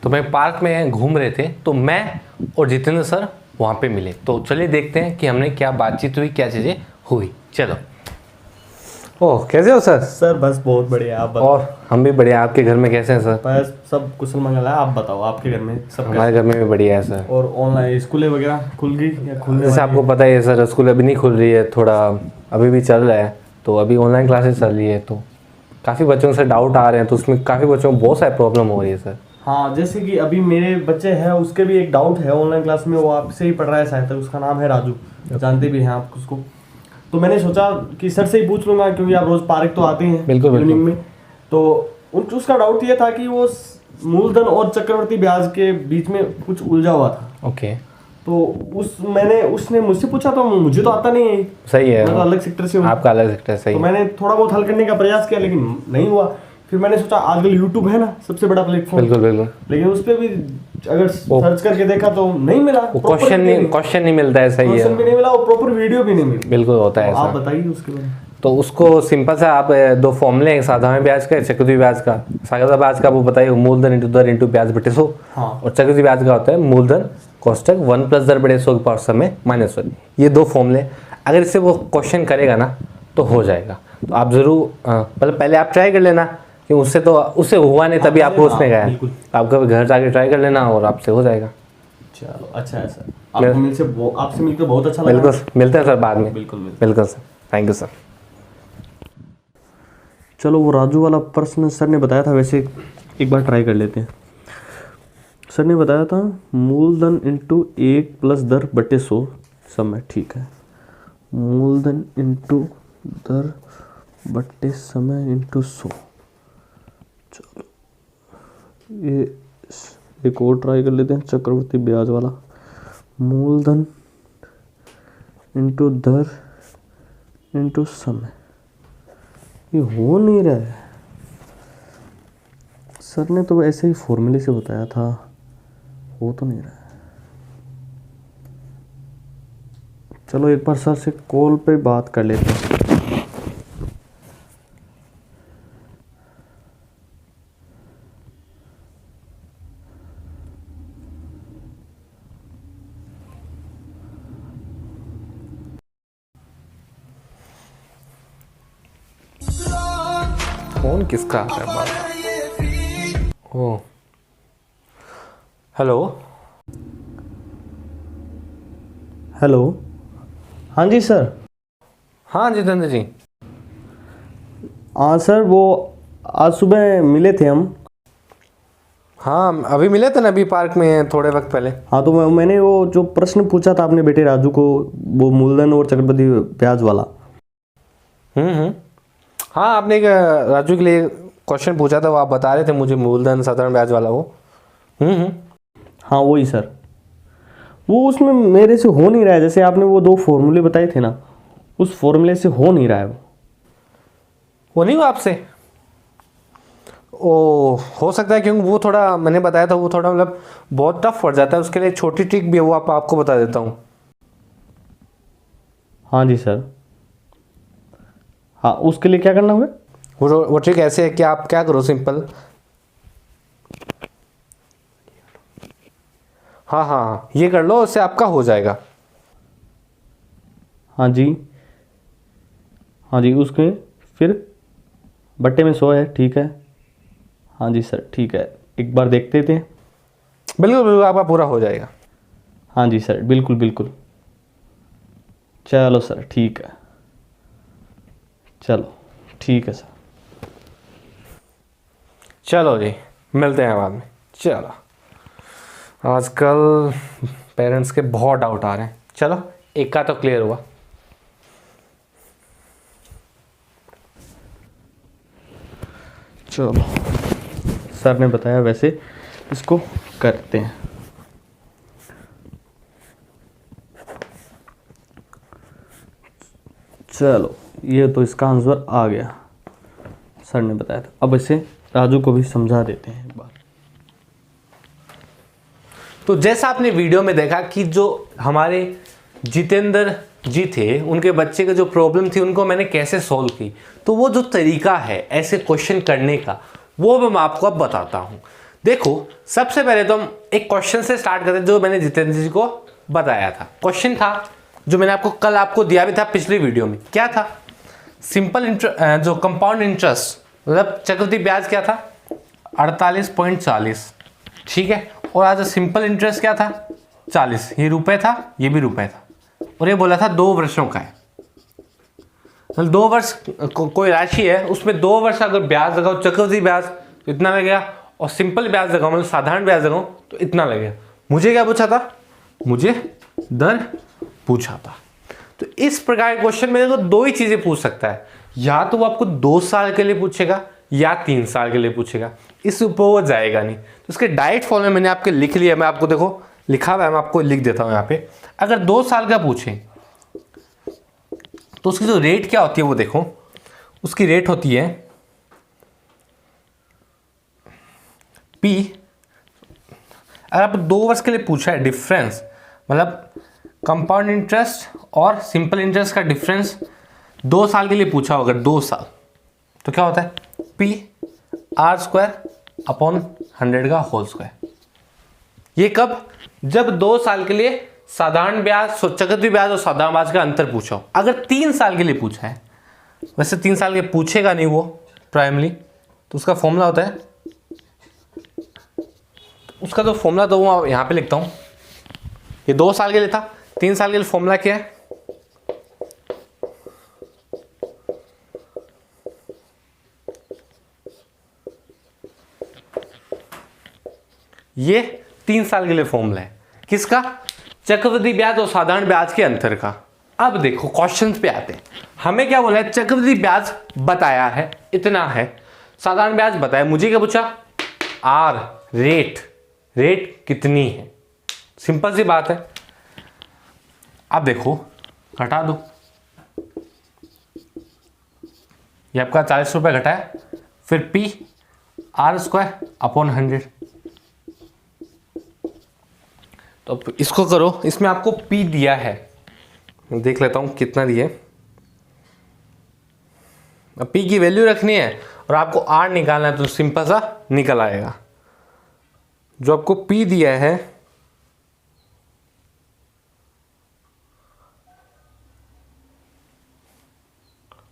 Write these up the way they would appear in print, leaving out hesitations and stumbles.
तो मैं पार्क में घूम रहे थे, तो मैं और जितेंद्र सर वहाँ पे मिले। तो चलिए देखते हैं कि हमने क्या बातचीत हुई, क्या चीज़ें हुई। चलो। ओह, कैसे हो सर? सर बस बहुत बढ़िया, आप बताओ। और हम भी बढ़िया। आपके घर में कैसे हैं सर? बस सब कुशल मंगल है। आप बताओ आपके घर में सब हमारे घर में भी बढ़िया है सर। और ऑनलाइन स्कूलें वगैरह खुल गई या खुलने जैसे वाली आपको पता ही है सर, स्कूल अभी नहीं खुल रही है, थोड़ा अभी भी चल रहा है। तो अभी ऑनलाइन क्लासेस चल रही है, तो काफ़ी बच्चों से डाउट आ रहे हैं, तो उसमें काफ़ी बच्चों को बहुत सारी प्रॉब्लम हो रही है सर। हाँ, जैसे कि अभी मेरे बच्चे हैं, उसके भी एक डाउट है ऑनलाइन क्लास में। वो आपसे ही पढ़ रहा है शायद, उसका नाम है राजू, जानते भी हैं आप उसको। तो मैंने सोचा कि सर से ही पूछ लूंगा, क्योंकि आप रोज पार्क तो आते हैं बिल्कुल, बिल्कुल। इवनिंग में। तो उसका डाउट ये था कि वो मूलधन और चक्रवर्ती ब्याज के बीच में कुछ उलझा हुआ था। ओके। तो उसने मुझसे पूछा, तो मुझे तो आता नहीं है। सही है, मैं तो अलग सेक्टर से हूँ। आपका अलग सेक्टर सही तो है। मैंने थोड़ा बहुत हल करने का प्रयास किया, लेकिन नहीं हुआ। फिर मैंने सोचा आजकल यूट्यूब है ना सबसे बड़ा प्लेटफॉर्म, बिल्कुल बिल्कुल। लेकिन उस पर भी अगर सर्च करके देखा तो नहीं मिला। क्वेश्चन नहीं मिलता है। सही क्वेश्चन भी है, नहीं मिला और प्रॉपर वीडियो भी नहीं मिली। बिल्कुल होता है तो आप ऐसा। बताइए उसके बारे में। तो उसको सिंपल सा आप दो फॉर्मूले हैं, साधारण ब्याज का, चक्रवृद्धि ब्याज का। साधारण ब्याज का वो बताइए, मूलधन इंटू दर इंटू ब्याज बटे 100। हाँ। और चक्रवृद्धि ब्याज का होता है मूलधन कोष्टक 1 प्लस दर बटे 100 के पावर समय माइनस 1। ये दो फॉर्मूले, अगर इससे वो क्वेश्चन करेगा ना तो हो जाएगा। तो आप ज़रूर मतलब पहले आप ट्राई कर लेना, कि उससे हुआ नहीं, तभी आपको उसने गया। आप कभी घर जाके ट्राई कर लेना और आपसे हो जाएगा। चलो अच्छा है सर, आपसे मिलकर बहुत अच्छा लगा। बिल्कुल, मिलते हैं सर बाद में। बिल्कुल बिल्कुल सर, थैंक यू सर। चलो, वो राजू वाला प्रश्न सर ने बताया था, वैसे एक बार ट्राई कर लेते हैं। सर ने बताया था मूलधन इंटू 1 प्लस दर बटे 100 समय, ठीक है। मूलधन इंटू दर बटे समय इंटू 100। चलो ये एक और ट्राई कर लेते हैं, चक्रवर्ती ब्याज वाला। मूलधन इंटू दर इंटू समय, ये हो नहीं रहा है। सर ने तो ऐसे ही फॉर्मूले से बताया था, हो तो नहीं रहा है। चलो एक बार सर से कॉल पे बात कर लेते हैं। फोन किसका आता है बार? ओ, हेलो। हेलो, हाँ जी सर। हाँ जितेंद्र जी। हाँ सर, वो आज सुबह मिले थे हम। हाँ, अभी मिले थे ना, अभी पार्क में थोड़े वक्त पहले। हाँ, तो मैंने वो जो प्रश्न पूछा था अपने बेटे राजू को, वो मूलधन और चक्रवृद्धि ब्याज वाला। हाँ, आपने एक राजू के लिए क्वेश्चन पूछा था, वो आप बता रहे थे मुझे, मूलधन साधारण ब्याज वाला वो। हाँ वही सर, वो उसमें मेरे से हो नहीं रहा है। जैसे आपने वो 2 फॉर्मूले बताए थे ना, उस फॉर्मूले से हो नहीं रहा है वो नहीं हुआ आपसे? ओ, हो सकता है, क्योंकि वो थोड़ा मैंने बताया था, वो थोड़ा मतलब बहुत टफ पड़ जाता है। उसके लिए छोटी ट्रिक भी है, वो आपको बता देता हूँ। हाँ जी सर। हाँ, उसके लिए क्या करना होगा? वो ट्रिक ऐसे है कि आप क्या करो, सिंपल। हाँ हाँ हाँ, ये कर लो, उससे आपका हो जाएगा। हाँ जी, हाँ जी, उसके फिर बट्टे में 100 है, ठीक है। हाँ जी सर, ठीक है, एक बार देखते थे। बिल्कुल बिल्कुल, आपका पूरा हो जाएगा। हाँ जी सर, बिल्कुल बिल्कुल। चलो सर, ठीक है। चलो ठीक है सर। चलो जी, मिलते हैं बाद में। चलो, आजकल पेरेंट्स के बहुत डाउट आ रहे हैं। चलो, एक का तो क्लियर हुआ। चलो, सर ने बताया वैसे इसको करते हैं। चलो, ये तो इसका आंसर आ गया, सर ने बताया था। अब इसे राजू को भी समझा देते हैं एक बार। तो जैसा आपने वीडियो में देखा कि जो हमारे जितेंद्र जी थे, उनके बच्चे का जो प्रॉब्लम थी, उनको मैंने कैसे सॉल्व की। तो वो जो तरीका है ऐसे क्वेश्चन करने का, वो मैं आपको अब बताता हूँ। देखो सबसे पहले तो हम एक क्वेश्चन से स्टार्ट करते हैं जो मैंने जितेंद्र जी को बताया था। क्वेश्चन था जो मैंने कल आपको दिया भी था पिछली वीडियो में। क्या था? सिंपल जो कंपाउंड इंटरेस्ट मतलब चक्रवृद्धि ब्याज क्या था? 48.40। ठीक है। और आज सिंपल इंटरेस्ट क्या था? 40। ये रुपए था, ये भी रुपए था, और ये बोला था 2 वर्षों का है। मतलब 2 वर्ष कोई राशि है, उसमें 2 वर्ष अगर ब्याज लगाओ चक्रवृद्धि ब्याज तो इतना लगेगा, और सिंपल ब्याज लगाओ मतलब साधारण ब्याज लगाओ तो इतना लगेगा। मुझे क्या पूछा था? मुझे दर पूछा था। तो इस प्रकार के क्वेश्चन में तो 2 ही चीजें पूछ सकता है, या तो वो आपको 2 साल के लिए पूछेगा या 3 साल के लिए पूछेगा, इससे ऊपर वो जाएगा नहीं। तो इसके डायरेक्ट फॉर्म में मैंने आपके लिख लिया, मैं आपको देखो लिखा हुआ है, मैं आपको लिख देता हूँ यहाँ पे। अगर 2 साल का पूछे तो उसकी जो रेट क्या होती है वो देखो, उसकी रेट होती है पी। अगर आप 2 वर्ष के लिए पूछा है डिफरेंस, मतलब कंपाउंड इंटरेस्ट और सिंपल इंटरेस्ट का डिफरेंस 2 साल के लिए पूछा होगा, 2 साल, तो क्या होता है? पी r² / 100 का होल स्क्वायर। ये कब? जब 2 साल के लिए साधारण ब्याज, चक्रवृद्धि ब्याज और साधारण ब्याज का अंतर पूछा हो। अगर 3 साल के लिए पूछा है, वैसे 3 साल के पूछेगा नहीं वो प्राइमरी, तो उसका फॉर्मूला होता है, उसका जो फॉर्मूला तो वो यहाँ पे लिखता हूँ। ये 2 साल के लिए था, 3 साल के लिए फॉर्मूला क्या है? ये 3 साल के लिए फॉर्मूला है किसका? चक्रवृद्धि ब्याज और साधारण ब्याज के अंतर का। अब देखो क्वेश्चंस पे आते हैं। हमें क्या बोला है? चक्रवृद्धि ब्याज बताया है इतना है, साधारण ब्याज बताया। मुझे क्या पूछा? आर रेट कितनी है। सिंपल सी बात है। अब देखो घटा दो, ये आपका 40 रुपये घटा है, फिर पी r² / 100। तो इसको करो, इसमें आपको P दिया है, देख लेता हूँ कितना दिया है। अब P की वैल्यू रखनी है और आपको R निकालना है, तो सिंपल सा निकल आएगा। जो आपको P दिया है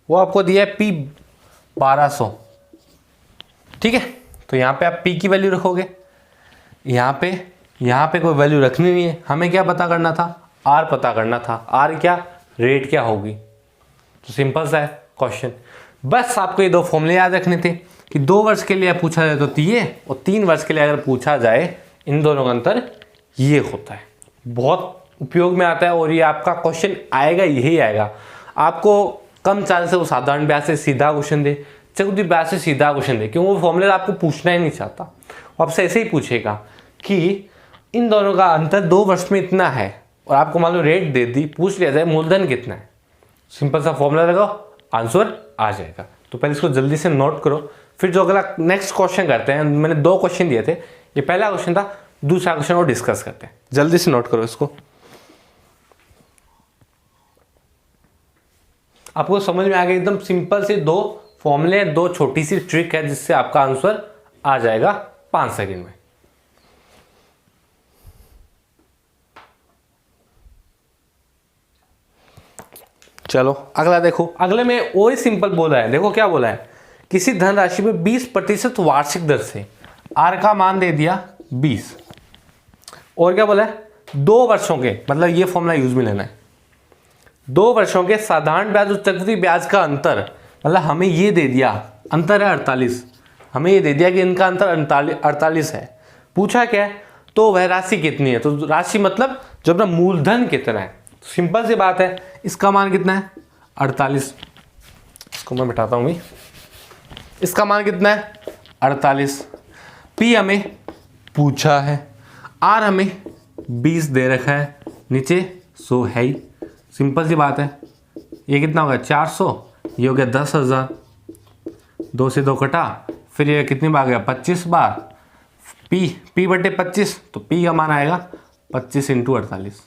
वो आपको दिया है P 1200। ठीक है। तो यहाँ पे आप P की वैल्यू रखोगे, यहाँ पे कोई वैल्यू रखनी नहीं है। हमें क्या पता करना था? R पता करना था। R क्या? रेट क्या होगी। तो सिंपल सा है क्वेश्चन। बस आपको ये 2 फॉर्मूले याद रखने थे कि 2 वर्ष के लिए पूछा जाए तो ये, और 3 वर्ष के लिए अगर पूछा जाए, इन दोनों का अंतर ये होता है। बहुत उपयोग में आता है, और ये आपका क्वेश्चन आएगा, यही आएगा। आपको कम चांस है वो साधारण ब्याज से सीधा क्वेश्चन दे, चक्रवृद्धि ब्याज से सीधा क्वेश्चन दे, क्योंकि वो फॉर्मूले आपको पूछना ही नहीं चाहता। वो आपसे ऐसे ही पूछेगा कि इन दोनों का अंतर 2 वर्ष में इतना है, और आपको मान लो रेट दे दी, पूछ लिया जाए मूलधन कितना है, सिंपल सा फॉर्मूला लगाओ, आंसर आ जाएगा। तो पहले इसको जल्दी से नोट करो, फिर जो अगला नेक्स्ट क्वेश्चन करते हैं। मैंने 2 क्वेश्चन दिए थे, ये पहला क्वेश्चन था, दूसरा क्वेश्चन और डिस्कस करते हैं। जल्दी से नोट करो इसको, आपको समझ में आ गया। एकदम सिंपल से 2 फॉर्मूले, 2 छोटी सी ट्रिक है जिससे आपका आंसर आ जाएगा 5 सेकंड में। चलो अगला देखो। अगले में और ही सिंपल बोला है। देखो क्या बोला है? किसी धनराशि में 20% वार्षिक दर से आर का मान दे दिया 20, और क्या बोला है? 2 वर्षों के, मतलब ये फॉर्मूला यूज में लेना है, 2 वर्षों के साधारण ब्याज और चक्रवृद्धि ब्याज का अंतर, मतलब हमें ये दे दिया अंतर है 48, हमें ये दे दिया कि इनका अंतर 48 है। पूछा क्या है? तो वह राशि कितनी है। तो राशि मतलब जो अपना मूलधन कितना है। सिंपल सी बात है, इसका मान कितना है? 48। इसको मैं बैठाता हूँ भी। इसका मान कितना है? 48। P हमें पूछा है, R हमें 20 दे रखा है, नीचे 100 है ही। सिंपल सी बात है। ये कितना होगा? 400, ये हो गया 10,000, 2 से 2 कटा, फिर ये कितनी बार गया? 25 बार। P बटे 25, तो P का मान आएगा 25 × 48।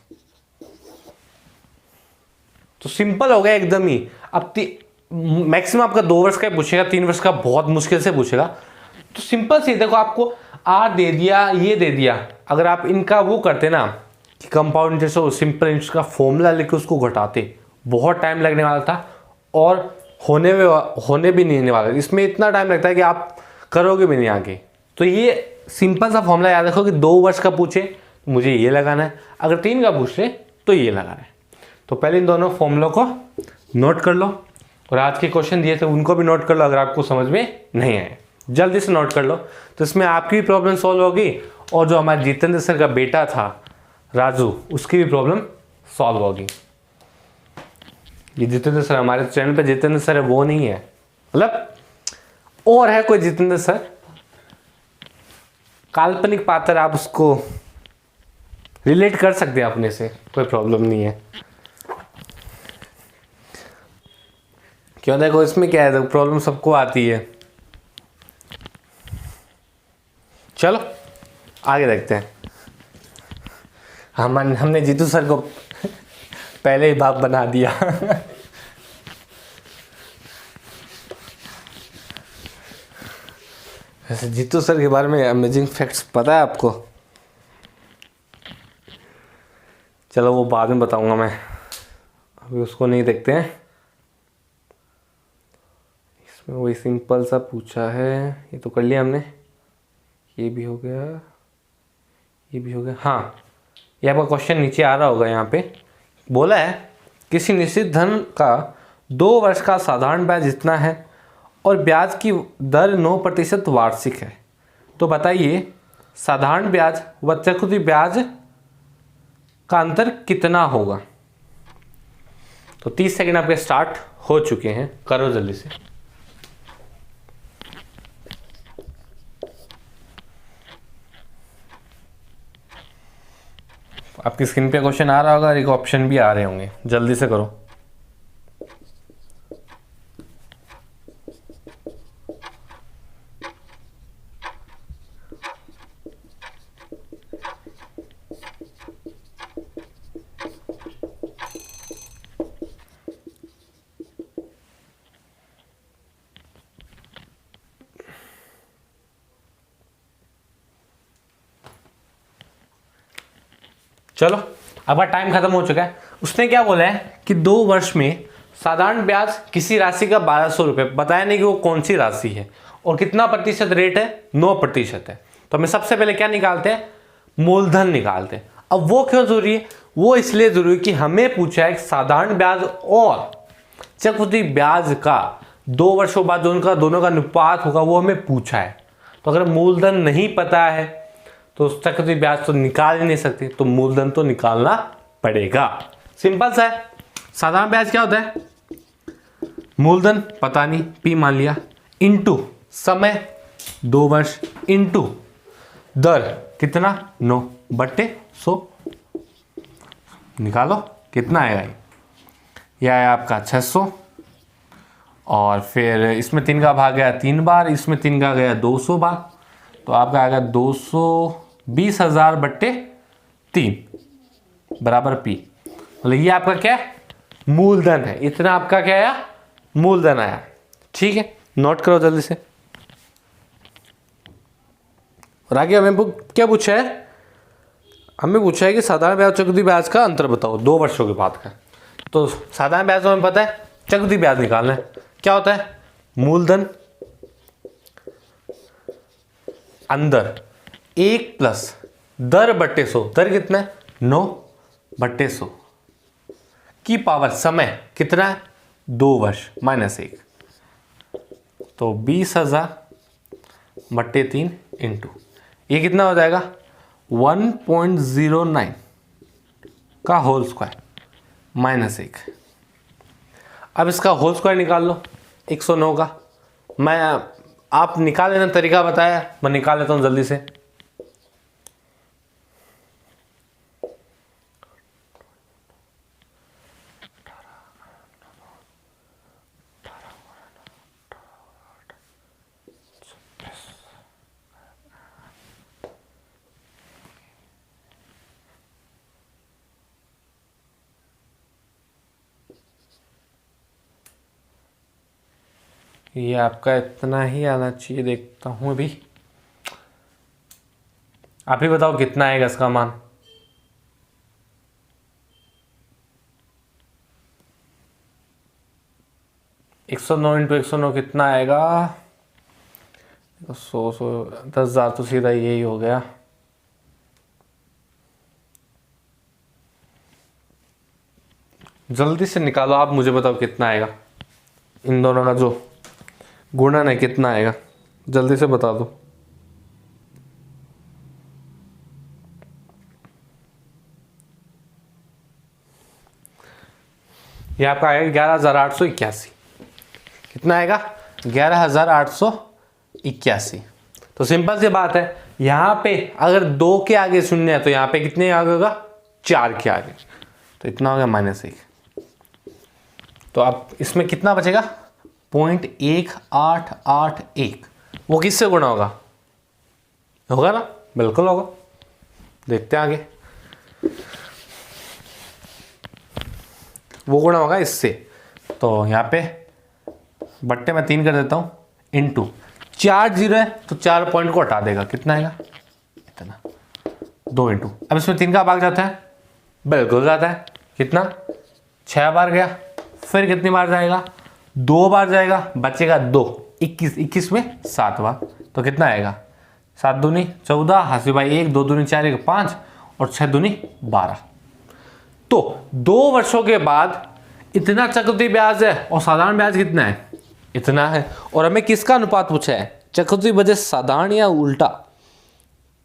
तो सिंपल हो गया एकदम ही। अब मैक्सिमम आपका 2 वर्ष का पूछेगा, 3 वर्ष का बहुत मुश्किल से पूछेगा। तो सिंपल सी देखो, आपको आर दे दिया, ये दे दिया, अगर आप इनका वो करते ना कि कंपाउंड इंटरेस्ट सिंपल इंटरेस्ट का फॉर्मूला लेके उसको घटाते, बहुत टाइम लगने वाला था और होने भी नहीं होने वाला। इसमें इतना टाइम लगता है कि आप करोगे भी नहीं आगे। तो ये सिंपल सा फॉर्मूला याद रखो कि 2 वर्ष का पूछे तो मुझे ये लगाना है, अगर 3 का पूछ ले तो ये लगाना है। तो पहले इन दोनों फॉर्मूलों को नोट कर लो और आज के क्वेश्चन दिए थे उनको भी नोट कर लो, अगर आपको समझ में नहीं आए जल्दी से नोट कर लो। तो इसमें आपकी भी प्रॉब्लम सॉल्व होगी और जो हमारे जितेंद्र सर का बेटा था राजू, उसकी भी प्रॉब्लम सॉल्व होगी। ये जितेंद्र सर हमारे चैनल पे जितेंद्र सर है वो नहीं है, मतलब और है कोई जितेंद्र सर, काल्पनिक पात्र, आप उसको रिलेट कर सकते हैं अपने से, कोई प्रॉब्लम नहीं है। क्यों, देखो इसमें क्या है, प्रॉब्लम सबको आती है। चलो आगे देखते हैं। हमने जीतू सर को पहले ही बाप बना दिया। वैसे जीतू सर के बारे में अमेजिंग फैक्ट्स पता है आपको? चलो वो बाद में बताऊंगा मैं, अभी उसको नहीं देखते हैं। इसमें वही सिंपल सा पूछा है, ये तो कर लिया हमने, ये भी हो गया, ये भी हो गया। हाँ, ये आपका क्वेश्चन नीचे आ रहा होगा, यहाँ पे बोला है किसी निश्चित धन का 2 वर्ष का साधारण ब्याज जितना है और ब्याज की दर 9% वार्षिक है, तो बताइए साधारण ब्याज व चक्रवृद्धि ब्याज का अंतर कितना होगा। तो 30 सेकंड आपके स्टार्ट हो चुके हैं, करो जल्दी से। आपकी स्क्रीन पे क्वेश्चन आ रहा होगा और एक ऑप्शन भी आ रहे होंगे, जल्दी से करो। चलो अब टाइम खत्म हो चुका है। उसने क्या बोला है कि 2 वर्ष में साधारण ब्याज किसी राशि का 1200 रुपये, बताया नहीं कि वो कौन सी राशि है और कितना प्रतिशत रेट है, 9% है। तो हमें सबसे पहले क्या निकालते हैं, मूलधन निकालते हैं। अब वो क्यों जरूरी है, वो इसलिए जरूरी कि हमें पूछा है साधारण ब्याज और चक्रवृद्धि ब्याज का 2 वर्षों बाद जो उनका दोनों का अनुपात होगा वो हमें पूछा है। तो अगर मूलधन नहीं पता है तो चक्रवृद्धि ब्याज तो निकाल ही नहीं सकते, तो मूलधन तो निकालना पड़ेगा। सिंपल सा है। साधारण ब्याज क्या होता है, मूलधन पता नहीं, पी मान लिया, इनटू समय 2 वर्ष, इनटू दर कितना 9/100, निकालो कितना आएगा। यह आया आपका 600 और फिर इसमें 3 का भाग गया 3 बार, इसमें 3 का गया 200 बार, तो आपका आएगा 220,000/3 बराबर पी। मतलब ये आपका क्या है, मूलधन है। इतना आपका क्या आया, मूलधन आया। ठीक है, नोट करो जल्दी से। और आगे हमें क्या पूछा है, हमें पूछा है कि साधारण ब्याज चक्रवृद्धि ब्याज का अंतर बताओ 2 वर्षों के बाद का। तो साधारण ब्याज हमें पता है, चक्रवृद्धि ब्याज निकालना है। क्या होता है, मूलधन अंदर 1 प्लस दर बट्टे 100, दर कितना है 9/100 की पावर समय कितना है 2 वर्ष माइनस 1, तो 20,000/3 इंटू ये कितना हो जाएगा 1.09 का होल स्क्वायर माइनस 1। अब इसका होल स्क्वायर निकाल लो 109 का। मैं आप निकाल लेना, तरीका बताया, मैं निकाल लेता हूं जल्दी से। ये आपका इतना ही आना चाहिए, देखता हूँ अभी। आप ही बताओ कितना आएगा इसका मान। एक 109 इंटू 109 कितना आएगा? 10,000 तो सीधा यही हो गया। जल्दी से निकालो आप, मुझे बताओ कितना आएगा। इन दोनों का जो गुणन है कितना आएगा, जल्दी से बता दो। ये आपका आएगा 11,881। कितना आएगा? 11,881। तो सिंपल सी बात है, यहां पे अगर 2 के आगे शून्य है तो यहां पे कितने आगे होगा? 4 के आगे, तो इतना हो गया -1। तो अब इसमें कितना बचेगा? 0.1881। वो किससे गुणा होगा? होगा ना? बिल्कुल होगा। देखते हैं आगे। वो गुणा होगा इससे। तो यहाँ पे बट्टे में 3 कर देता हूँ, इंटू 4 जीरो है तो 4 पॉइंट को हटा देगा। कितना आएगा? इतना। 2 इंटू, अब इसमें 3 का भाग जाता है, बिल्कुल जाता है। कितना? 6 बार गया। फिर कितनी बार जाएगा? 2 बार जाएगा, बचेगा 2। 21 में 7 बार, तो कितना आएगा? 7 दूनी 14, हासिल भाई 1, 2 दूनी 4, 1 5 और 6 दूनी 12। तो 2 वर्षों के बाद इतना चक्रवृद्धि ब्याज है और साधारण ब्याज कितना है? इतना है। और हमें किसका अनुपात पूछा है? चक्रवृद्धि बजाय साधारण या उल्टा?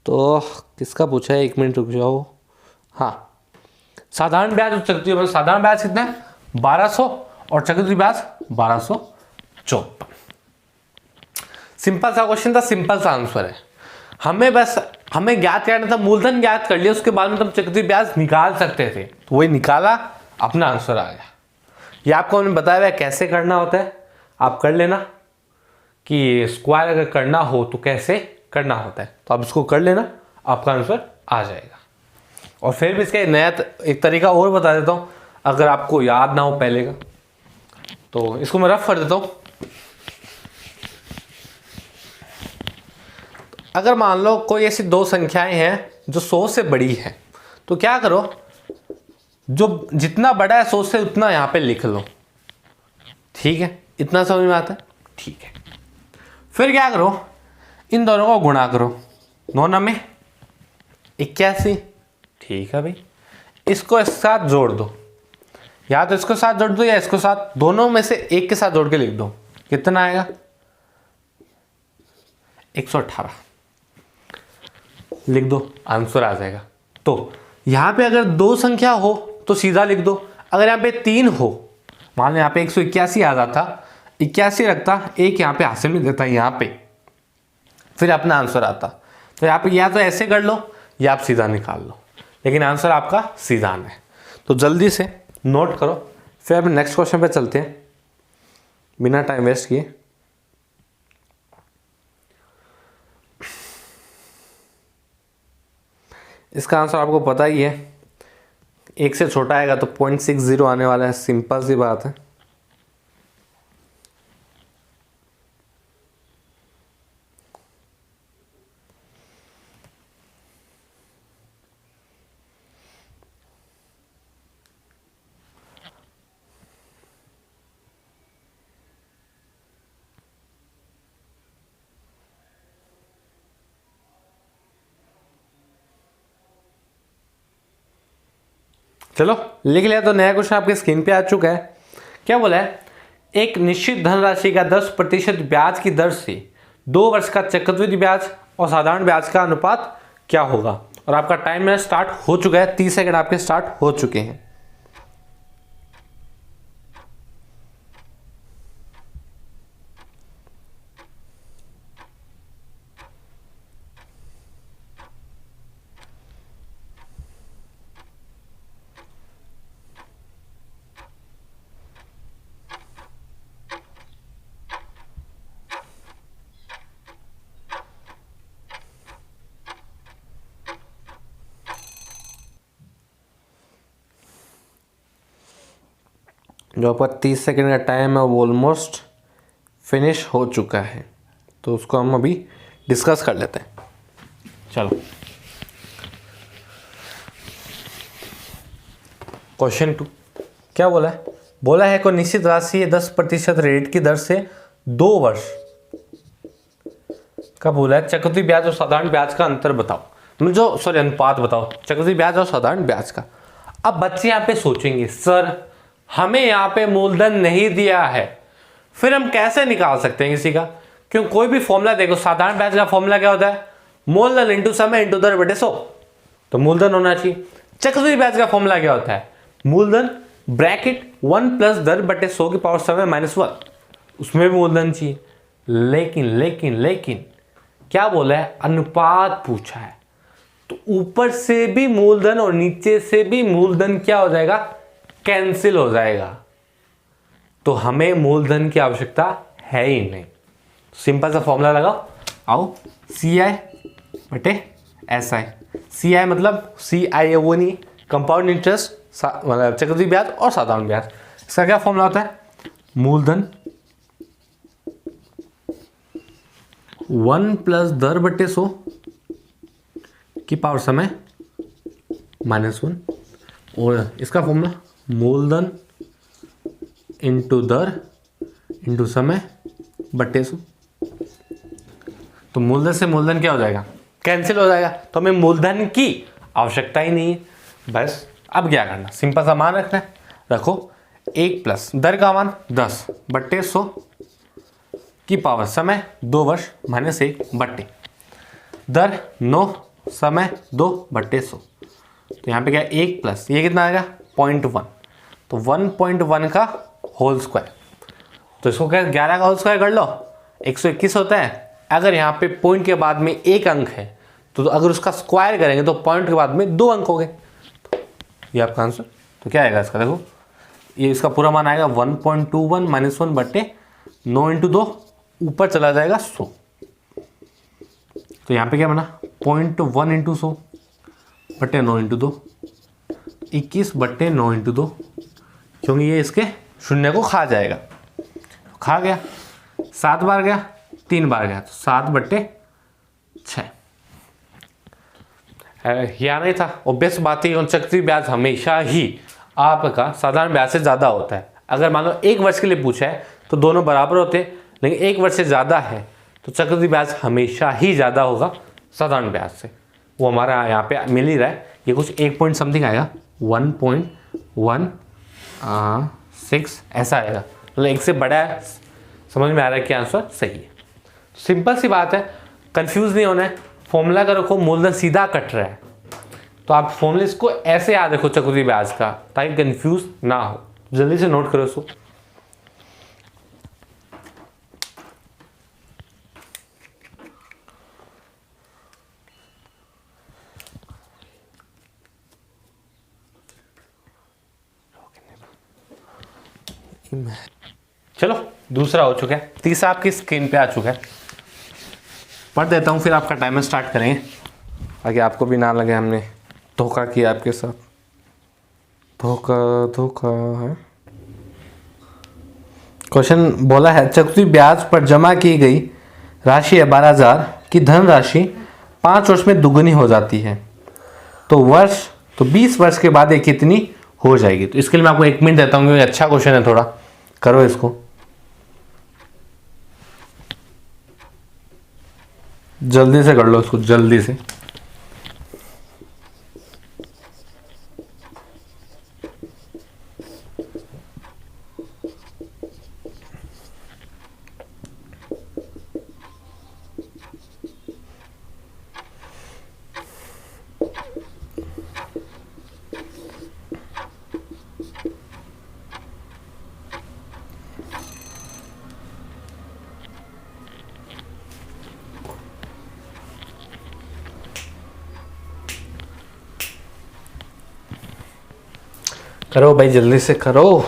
तो किसका पूछा है? 1 मिनट रुक जाओ। हाँ, साधारण ब्याज और चक्रवृद्धि ब्याज। साधारण ब्याज कितना है? 1200 और चक्रवृद्धि ब्याज 1254। सिंपल सा क्वेश्चन था, सिंपल सा आंसर है। हमें ज्ञात करना था, मूलधन ज्ञात कर लिया, उसके बाद में हम चक्रवृद्धि ब्याज निकाल सकते थे, तो वही निकाला, अपना आंसर आ गया। ये आपको हमने बताया हुआ है कैसे करना होता है, आप कर लेना कि स्क्वायर अगर करना हो तो कैसे करना होता है, तो आप इसको कर लेना, आपका आंसर आ जाएगा। और फिर भी इसका नया एक तरीका और बता देता हूँ, अगर आपको याद ना हो पहले का, तो इसको मैं रफ कर देता हूँ। अगर मान लो कोई ऐसी 2 संख्याएं हैं जो 100 से बड़ी है, तो क्या करो, जो जितना बड़ा है 100 से उतना यहाँ पे लिख लो। ठीक है, इतना समझ में आता है? ठीक है। फिर क्या करो, इन दोनों को गुणा करो। 9 में 81। ठीक है भाई, इसको इसके साथ जोड़ दो, या तो इसको साथ जोड़ दो या इसको साथ, दोनों में से एक के साथ जोड़ के लिख दो। कितना आएगा? 118। लिख दो, आंसर आ जाएगा। तो यहां पे अगर 2 संख्या हो तो सीधा लिख दो, अगर यहां पे 3 हो, मान लो यहां पे 181 आ जाता, 81 रखता, एक यहां पे हासिल में देता यहां पे, फिर अपना आंसर आता। तो यहाँ पे या तो ऐसे कर लो या आप सीधा निकाल लो, लेकिन आंसर आपका सीधा आना है। तो जल्दी से नोट करो, फिर अब नेक्स्ट क्वेश्चन पे चलते हैं बिना टाइम वेस्ट किए। इसका आंसर आपको पता ही है, 1 से छोटा आएगा तो 0.60 आने वाला है, सिंपल सी बात है। चलो लिख लिया, तो नया क्वेश्चन आपके स्क्रीन पे आ चुका है। क्या बोला है? एक निश्चित धनराशि का 10% ब्याज की दर से 2 वर्ष का चक्रवृद्धि ब्याज और साधारण ब्याज का अनुपात क्या होगा? और आपका टाइम में स्टार्ट हो चुका है, 30 सेकंड आपके स्टार्ट हो चुके हैं। जो आपका 30 सेकंड का टाइम है वो ऑलमोस्ट फिनिश हो चुका है, तो उसको हम अभी डिस्कस कर लेते हैं। चलो, क्वेश्चन 2 क्या बोला है? बोला है कोई निश्चित राशि 10% रेट की दर से 2 वर्ष का बोला है चक्रवृद्धि ब्याज और साधारण ब्याज का अंतर बताओ, अनुपात बताओ चक्रवृद्धि ब्याज और साधारण ब्याज का। अब बच्चे यहाँ पे सोचेंगे सर हमें यहाँ पे मूलधन नहीं दिया है, फिर हम कैसे निकाल सकते हैं किसी का? क्यों, कोई भी फॉर्मूला देखो, साधारण ब्याज का फॉर्मूला क्या होता है? मूलधन इंटू समय इंटू दर बटे 100, तो मूलधन होना चाहिए। चक्रवृद्धि ब्याज का फॉर्मूला क्या होता है? मूलधन ब्रैकेट 1 प्लस दर बटे 100 की पावर समय -1, उसमें भी मूलधन चाहिए। लेकिन क्या बोला है? अनुपात पूछा है, तो ऊपर से भी मूलधन और नीचे से भी मूलधन क्या हो जाएगा? कैंसिल हो जाएगा। तो हमें मूलधन की आवश्यकता है ही नहीं। सिंपल सा फॉर्मूला लगाओ, आओ, CI बटे SI। CI मतलब CI वो नहीं, कंपाउंड इंटरेस्ट, मतलब चक्रवृद्धि ब्याज और साधारण ब्याज। इसका क्या फॉर्मूला होता है? मूलधन 1 प्लस दर बटे 100 की पावर समय -1, और इसका फॉर्मूला मूलधन इंटू दर इंटू समय बटे 100। तो मूलधन से मूलधन क्या हो जाएगा? कैंसिल हो जाएगा, तो हमें मूलधन की आवश्यकता ही नहीं है। बस अब क्या करना, सिंपल सा मान रखना है, रखो 1 प्लस दर का मान 10 बट्टे 100 की पावर समय 2 वर्ष -1 बट्टे दर 9 समय 2 बट्टे 100। तो यहाँ पे क्या 1 प्लस ये कितना आएगा? 0.1, तो 1.1 का होल स्क्वायर। तो इसको क्या 11 का होल स्क्वायर कर लो, 121 होता है। अगर यहाँ पे पॉइंट के बाद में एक अंक है तो अगर उसका स्क्वायर करेंगे तो पॉइंट के बाद में 2 अंक हो गए। ये आपका आंसर। तो क्या आएगा इसका? देखो, ये इसका पूरा मान आएगा 1.21 -1 बट्टे 9 इंटू 2, ऊपर चला जाएगा 100। तो यहाँ पे क्या बना? 0.1 इंटू 100 बट्टे 9 इंटू 2, 21 बट्टे 9 इंटू 2, क्योंकि ये इसके शून्य को खा जाएगा। खा गया, 7 बार गया, 3 बार गया, तो 7 बट्टे 6। यहाँ नहीं था, ऑब्वियस बात है। चक्रवृद्धि ब्याज हमेशा ही आपका साधारण ब्याज से ज़्यादा होता है। अगर मान लो 1 वर्ष के लिए पूछा है तो दोनों बराबर होते हैं, लेकिन 1 वर्ष से ज़्यादा है तो चक्रवृद्धि ब्याज हमेशा ही ज़्यादा होगा साधारण ब्याज से। वो हमारा यहाँ पे मिल ही रहा है। ये कुछ 1 पॉइंट समथिंग आएगा, 1.16 ऐसा आएगा, मतलब 1 से बड़ा है। समझ में आ रहा है कि आंसर सही है। सिंपल सी बात है, कंफ्यूज नहीं होना है। फॉर्मूला का रखो, मूलधन सीधा कट रहा है, तो आप फॉर्मूले को ऐसे याद रखो चक्रवृद्धि ब्याज का, ताकि कंफ्यूज ना हो। जल्दी से नोट करो इसको। चलो, दूसरा हो चुका है, तीसरा आपकी स्क्रीन पे आ चुका है। पढ़ देता हूँ, फिर आपका टाइमर स्टार्ट करेंगे, ताकि आपको भी ना लगे हमने धोखा किया आपके साथ। धोखा है। क्वेश्चन बोला है चक्रवृद्धि ब्याज पर जमा की गई राशि 12,000 की धनराशि 5 वर्ष में दुगनी हो जाती है, तो 20 वर्ष के बाद ये कितनी हो जाएगी? तो इसके लिए मैं आपको 1 मिनट देता हूँ, क्योंकि अच्छा क्वेश्चन है, थोड़ा करो इसको जल्दी से, कर लो इसको जल्दी से। करो भाई, जल्दी से करो।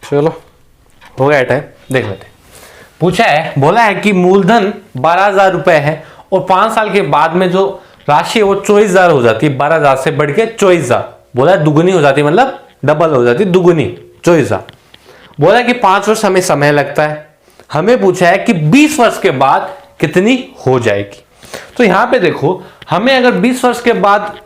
चलो, हो गया टाइम, देख लेते हैं। पूछा है, बोला है कि मूलधन 12,000 रुपए है और 5 साल के बाद में जो राशि है वो 24,000 हो जाती है, 12,000 से बढ़ के 24,000। बोला है दुगुनी हो जाती है, मतलब डबल हो जाती है, दुगुनी 24,000। बोला है कि 5 वर्ष हमें समय लगता है। हमें पूछा है कि 20 वर्ष के बाद कितनी हो जाएगी। तो यहां पे देखो, हमें अगर 20 वर्ष के बाद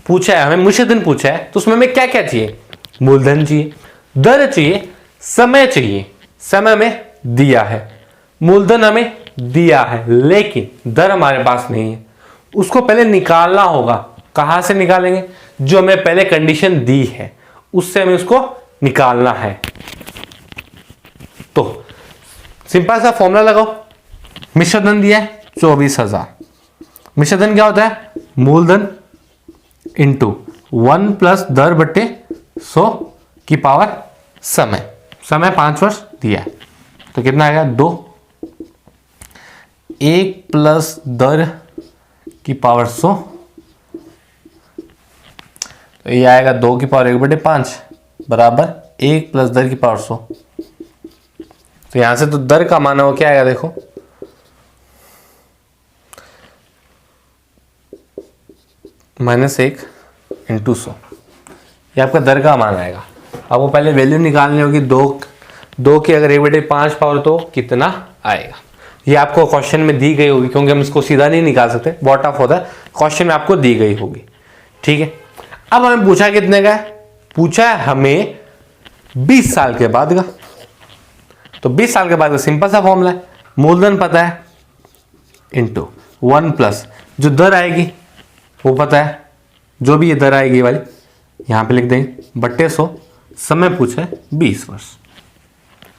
पूछा है, हमें मूलधन पूछा है, तो उसमें हमें क्या क्या चाहिए? मूलधन चाहिए, दर चाहिए, समय चाहिए। समय में दिया है, मूलधन हमें दिया है, लेकिन दर हमारे पास नहीं है। उसको पहले निकालना होगा। कहां से निकालेंगे? जो हमें पहले कंडीशन दी है उससे हमें उसको निकालना है। तो सिंपल सा फॉर्मूला लगाओ। मिश्रधन दिया है 24,000। मिश्रधन क्या होता है? मूलधन इंटू 1 प्लस दर बट्टे 100 की पावर समय। समय 5 वर्ष दिया है, तो कितना आएगा? 2। 1 प्लस दर की पावर 100, तो ये आएगा 2 की पावर 1/5 बराबर 1 प्लस दर की पावर 100। तो यहां से तो दर का मान है वो क्या आएगा? देखो, -1 इंटू 100, ये आपका दर का मान आएगा। आपको पहले वैल्यू निकालनी होगी। 2 की अगर 1/5 पावर तो कितना आएगा? ये आपको क्वेश्चन में दी गई होगी, क्योंकि हम इसको सीधा नहीं निकाल सकते, वॉट ऑफ होता है, क्वेश्चन में आपको दी गई होगी। ठीक है, अब हमें पूछा कितने का है? पूछा है हमें 20 साल के बाद का। तो 20 साल के बाद का सिंपल सा फॉर्मूला है, मूलधन पता है इंटू 1 प्लस जो दर आएगी वो पता है, जो भी ये दर आएगी वाली यहां पे लिख देंगे बट्टे 100। समय पूछा है 20 वर्ष।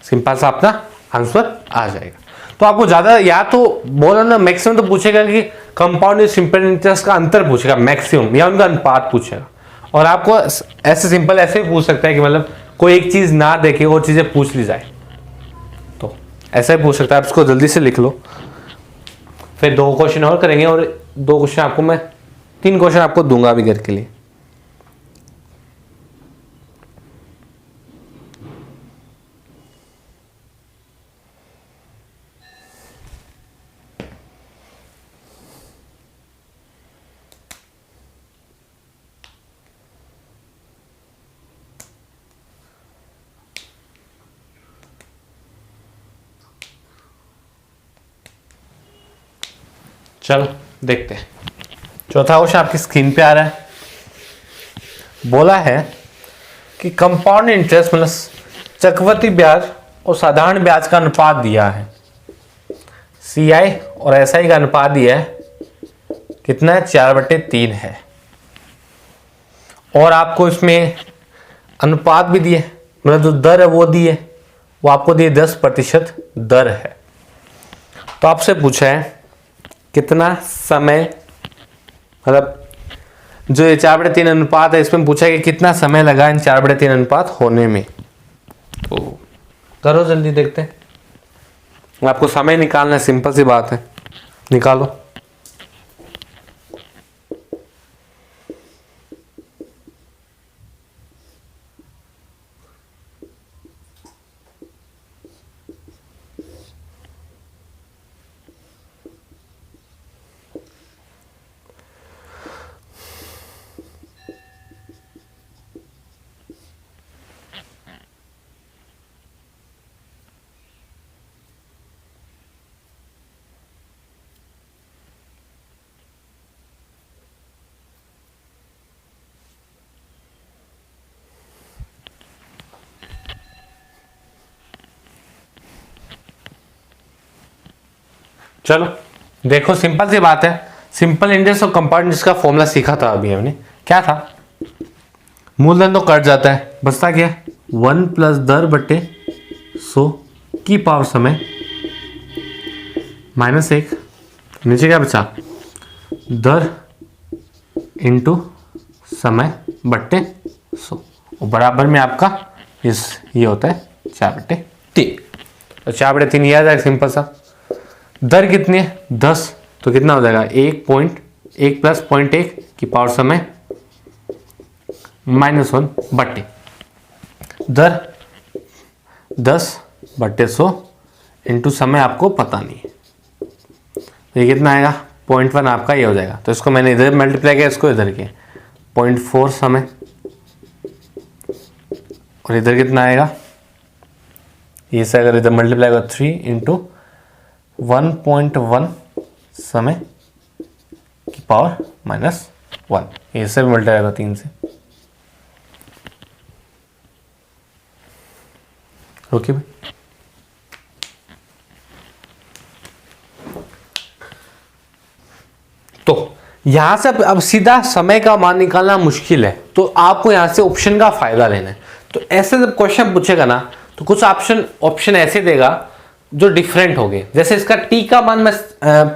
सिंपल सा अपना आंसर आ जाएगा। तो आपको ज्यादा या तो बोला ना, मैक्सिमम तो पूछेगा कि कंपाउंड और सिंपल इंटरेस्ट का अंतर पूछेगा मैक्सिमम, या उनका अनुपात पूछेगा। और आपको ऐसे सिंपल ऐसे भी पूछ सकता है कि मतलब कोई एक चीज ना देखे और चीजें पूछ ली जाए, तो ऐसा ही पूछ सकता है। आप इसको जल्दी से लिख लो, फिर 2 क्वेश्चन और करेंगे, और 2 क्वेश्चन आपको मैं 3 क्वेश्चन आपको दूंगा अभी घर के लिए। चलो देखते हैं। चौथा क्वेश्चन आपकी स्क्रीन पे आ रहा है। बोला है कि कंपाउंड इंटरेस्ट मतलब चक्रवृद्धि ब्याज और साधारण ब्याज का अनुपात दिया है। CI और SI का अनुपात दिया है, कितना है? 4/3 है। और आपको इसमें अनुपात भी दिए, मतलब जो दर है वो दी है, वो आपको दिए 10% दर है। तो आपसे पूछा है कितना समय, मतलब जो ये 4/3 अनुपात है, इसमें पूछा है कि कितना समय लगा इन 4/3 अनुपात होने में। तो करो जल्दी, देखते हैं। आपको समय निकालना है, सिंपल सी बात है, निकालो। चलो देखो, सिंपल सी बात है। सिंपल इंटरेस्ट और कंपाउंड इंटरेस्ट का फॉर्मूला सीखा था अभी हमने। क्या था? मूलधन तो कट जाता है, बचता क्या? 1 प्लस दर बट्टे 100 की पावर समय -1। नीचे क्या बचा? दर इंटू समय बट्टे 100, और बराबर में आपका ये होता है 4/3। तो 4/3 ये आ जाएगा सिंपल सा। दर कितनी है? 10, तो कितना हो जाएगा? 1 प्लस 0.1 की पावर समय -1 बट्टे दर 10/100 इंटू समय आपको पता नहीं है, ये कितना आएगा 0.1 आपका ये हो जाएगा। तो इसको मैंने इधर मल्टीप्लाई किया, इसको इधर किया 0.4 समय, और इधर कितना आएगा ये से अगर इधर मल्टीप्लाई करो 3 इंटू 1.1 समय की पावर -1, ये से मल्टीप्लाई करो 3 से। ओके भाई, तो यहां से अब सीधा समय का मान निकालना मुश्किल है, तो आपको यहां से ऑप्शन का फायदा लेना है। तो ऐसे जब क्वेश्चन पूछेगा ना तो कुछ ऑप्शन ऐसे देगा जो डिफरेंट हो गए। जैसे इसका टी का मान मैं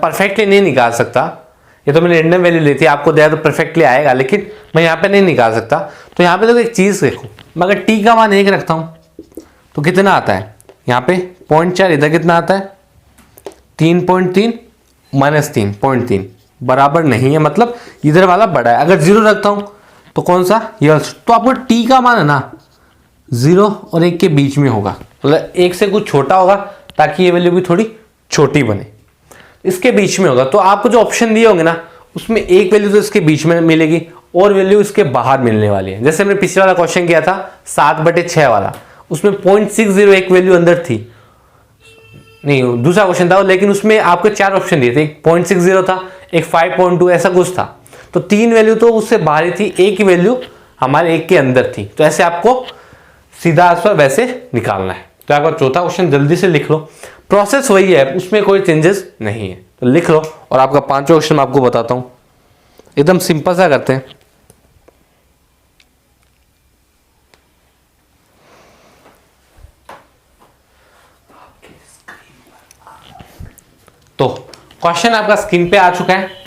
परफेक्टली नहीं निकाल सकता, ये तो मैंने रैंडम वैल्यू ली थी, आपको दिया तो परफेक्टली आएगा, लेकिन मैं यहाँ पे नहीं निकाल सकता। तो यहाँ पे तो एक चीज देखो, मैं अगर टी का मान 1 रखता हूँ तो कितना आता है यहाँ पे 0.4, इधर कितना आता है 3.3 -3 0.3 बराबर नहीं है, मतलब इधर वाला बड़ा है। अगर 0 रखता हूं तो कौन सा ये, तो आपको टी का मान है ना 0 और 1 के बीच में होगा, मतलब 1 से कुछ छोटा होगा ताकि ये वैल्यू भी थोड़ी छोटी बने, इसके बीच में होगा। तो आपको जो ऑप्शन दिए होंगे ना उसमें एक वैल्यू तो इसके बीच में मिलेगी और वैल्यू इसके बाहर मिलने वाली है। जैसे मैंने पिछले वाला क्वेश्चन किया था 7/6 वाला, उसमें 0.60 एक वैल्यू अंदर थी, नहीं दूसरा क्वेश्चन था, लेकिन उसमें आपको 4 ऑप्शन दिए थे, एक 0.60 था, एक 5.2 ऐसा कुछ था। तो 3 वैल्यू तो उससे बाहर ही थी, एक ही वैल्यू हमारे 1 के अंदर थी। तो ऐसे आपको सीधा आंसर वैसे निकालना है। तो आपका चौथा क्वेश्चन जल्दी से लिख लो, प्रोसेस वही है, उसमें कोई चेंजेस नहीं है, तो लिख लो। और आपका 5वां क्वेश्चन मैं आपको बताता हूं, एकदम सिंपल सा करते हैं। तो क्वेश्चन आपका स्क्रीन पे आ चुका है।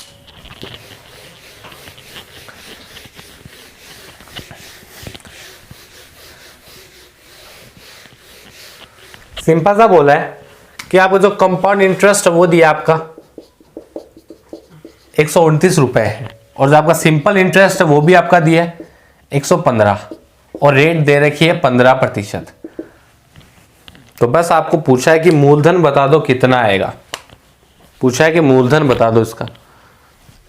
सिंपल सा बोला है कि आपको जो कंपाउंड इंटरेस्ट है वो दिया आपका 129 रुपए है, और जो आपका सिंपल इंटरेस्ट है वो भी आपका दिया है 115, और रेट दे रखी है 15%। तो बस आपको पूछा है कि मूलधन बता दो कितना आएगा, पूछा है कि मूलधन बता दो। इसका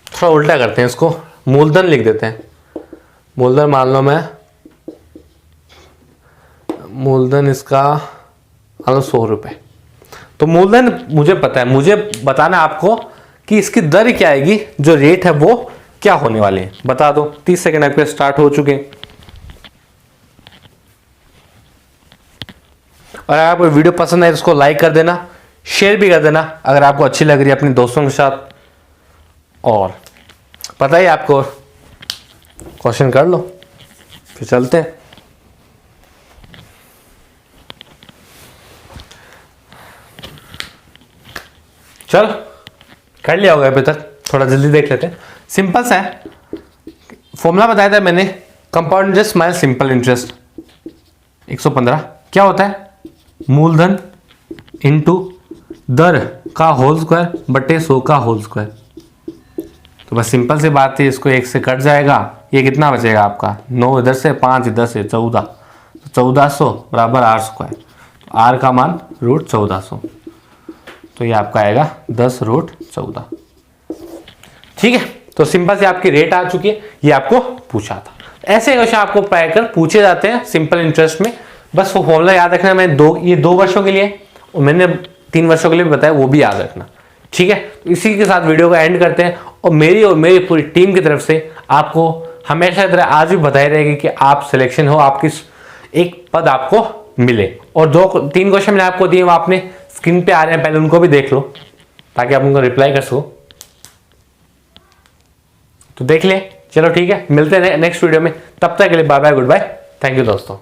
थोड़ा उल्टा करते हैं, इसको मूलधन लिख देते हैं। मूलधन मान लो मैं, मूलधन इसका मान लो 100 रुपए। तो मूलधन मुझे पता है, मुझे बताना आपको कि इसकी दर क्या आएगी, जो रेट है वो क्या होने वाले हैं, बता दो। 30 सेकेंड आपके स्टार्ट हो चुके हैं। और अगर आपको वीडियो पसंद आए तो इसको लाइक कर देना, शेयर भी कर देना अगर आपको अच्छी लग रही है अपने दोस्तों के साथ। और पता ही आपको, क्वेश्चन कर लो फिर चलते हैं। चल कर लिया होगा अभी तक, थोड़ा जल्दी देख लेते हैं। सिंपल सा है, फॉर्मूला बताया था मैंने, compound interest minus simple interest 115 क्या होता है, मूलधन इनटू दर का होल स्क्वायर बटे 100 का होल स्क्वायर। तो बस सिंपल सी बात है, इसको 1 से कट जाएगा, ये कितना बचेगा आपका 9 इधर से, 5 इधर से, 14, तो 1400 बराबर R स्क्वायर। तो R का मान √1400, तो ये आपका आएगा 10√14। ठीक है, तो सिंपल से आपकी रेट आ चुकी है, ये आपको पूछा था। ऐसे क्वेश्चन आपको पैकर पूछे जाते हैं सिंपल इंटरेस्ट में। बस वो फॉर्मूला याद रखना, मैं ये 2 वर्षों के लिए और मैंने 3 वर्षों के लिए भी बताया, वो भी याद रखना। ठीक है, तो इसी के साथ वीडियो को एंड करते हैं। और मेरी पूरी टीम की तरफ से आपको हमेशा तरह आज भी बताई रहेगी कि आप सिलेक्शन हो, आपकी एक पद आपको मिले। और 3 क्वेश्चन मैंने आपको दिए, वो आपने स्क्रीन पे आ रहे हैं, पहले उनको भी देख लो ताकि आप उनको रिप्लाई कर सको। तो देख ले, चलो ठीक है, मिलते हैं नेक्स्ट वीडियो में। तब तक के लिए bye bye, goodbye, thank you दोस्तों।